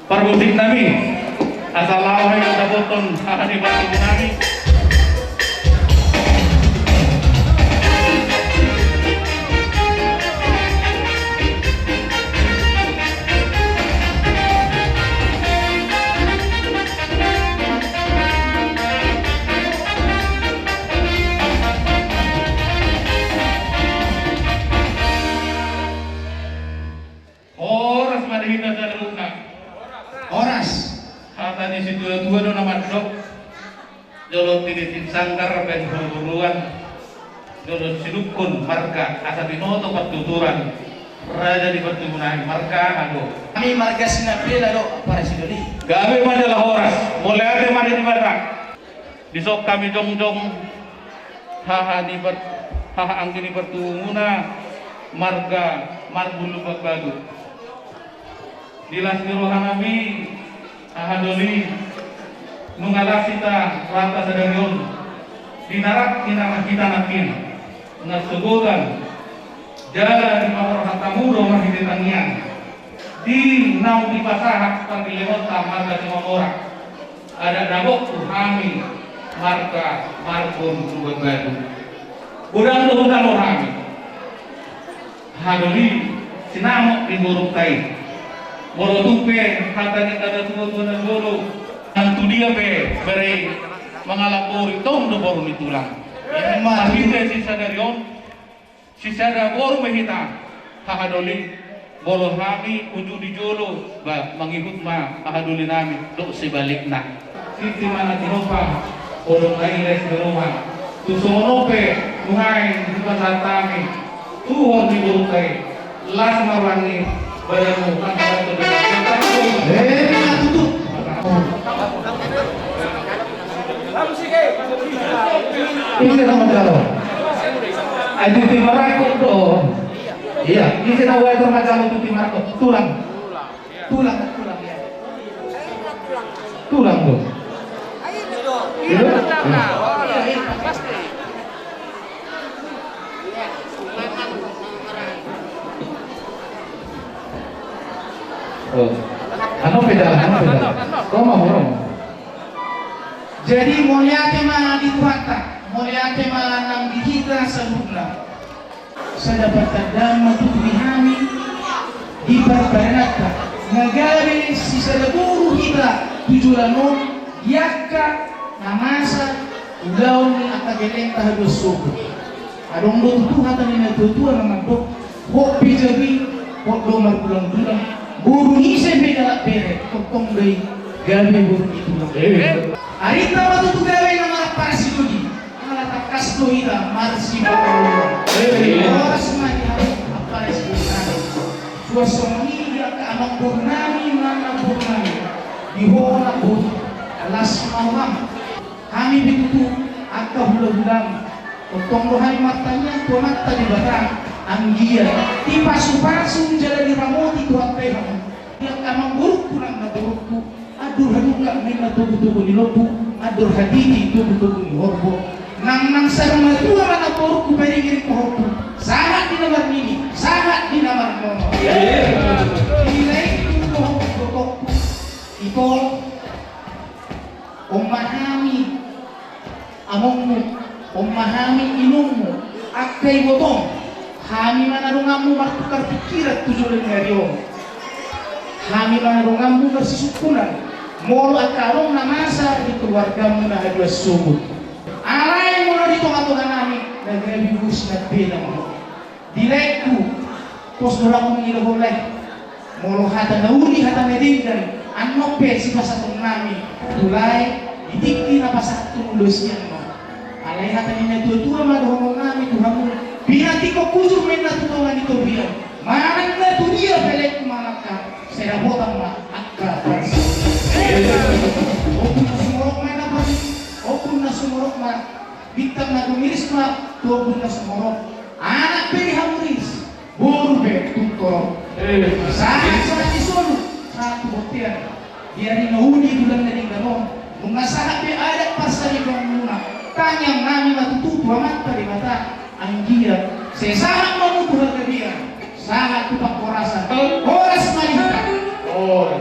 Perbudik nami asal lawan yang dapoton di batu nami. Oras madahita sa luna. Oras. Kata di situ dua do nama dok. Jolot tinitin sangkar ben buruan. Jolot sinukun marga asa binoto patuturan. Raja di pertumbuhan marga ago. Kami marga sinapila do para sidoli. Gabe madalah oras. Mulai ate mari di batak. Disok kami jong-jong haha angki di pertumbuhan marga marbulu bagu. Dilas niruhan kami ahadoli nungalasita rata sadarion dinarak kita nakin nasugogan jalan di mawar hatamudo mahiditanian di nau di pasahak pagi lewat marga semua orang ada dabok tu kami marga marbun buat badu udang tuhutan orang hadoli sinamok di buruk kai Boro tupe hatanya kada semua tuan boro nantu dia be beri mengalapori tom do boro nitulang mahita sisa darion sisa da boro mahita hahadoli boro kami uju di jolo ba mangikut ma hahadoli nami do sebalikna sisi mana tinopa boro ailes berumah tu somonope nuhai di pasar kami tuhon di boro kai las marwani bayamu kan tutup. Ini sama kalau. Adi timarako to. Iya, ini na wa to macam tu timarako tulang. Tulang ya. Tulang tuh. Itu. Pasti. Oh, ano pedal? Romo. Jadi mulia tema di Tuhan, mulia tema nang dihita sebutlah. Saya dapat dama tutupi kami di barbarenata. Ngagari si sadaburu hita tujulanon yakka namasa ulaw ni akageleng tahado suku. Adong do tutuha tanin na tutuha naman do. Hok pijabi, hok do marbulang-bulang. Buru ise beda bere kokong gay gabi buru itu lang. Arita matutu gawe ng mga parasidodi. Mga takas to ita marsi bakalo. Oras man ang parasidodi namin. Suasoni ka amang burnami mana burnami. Dihola buru alas mawam. Kami bitutu at kahulang-hulang. Kokong rohay matanya to mata di batang. Ang giya, di pasu-pasu jalan di ramoti tuhan peham. Yang kamang buruk kurang na buruk ku. Adur haduka may natubo-tubo ni lobo. Adur haditi tubo-tubo ni horbo. Nang sarang matua na buruk ku pwede ko horbo. Sangat di namar nini, sangat di namar mono. Nilai itu horbo. Ito, memahami amongmu, memahami inummu, akai botong. Kami manarungamu martukar pikiran tujuan ngariong. Kami manarungamu bersisukunan. Molo akarong na masa di keluargamu na hadwa sumut. Alay mo na dito katuhan namin. Nagrabibus na bilang mo. Dilay ko. Pos dola kong ilahulay. Molo hata na uli hata medinggan. Ano pe si pasatong namin. Tulay. Itikli na pasatong ulos yan mo. Alay hata niya tuwa madahomong namin. Tuhan mo. Binati ko kujur may natutungan ito bilang. Manang na ito dia pelek kumalaka. Saya botang ma akka parsi. Opun na sumurok ma na pari. Opun na sumurok ma. Bintang na gumiris ma. Topun na sumurok. Anak peri hamuris. Buru be tutor. Sangat isun. Satu botian. Biarin nahuni bulan na rin ganon. Mengasahat be adat pasari kong muna. Tanyang nami matututo amat tadi mata. Anggia, saya sangat memutuhkan dia, sangat tupak korasa. Oras malika. Oh,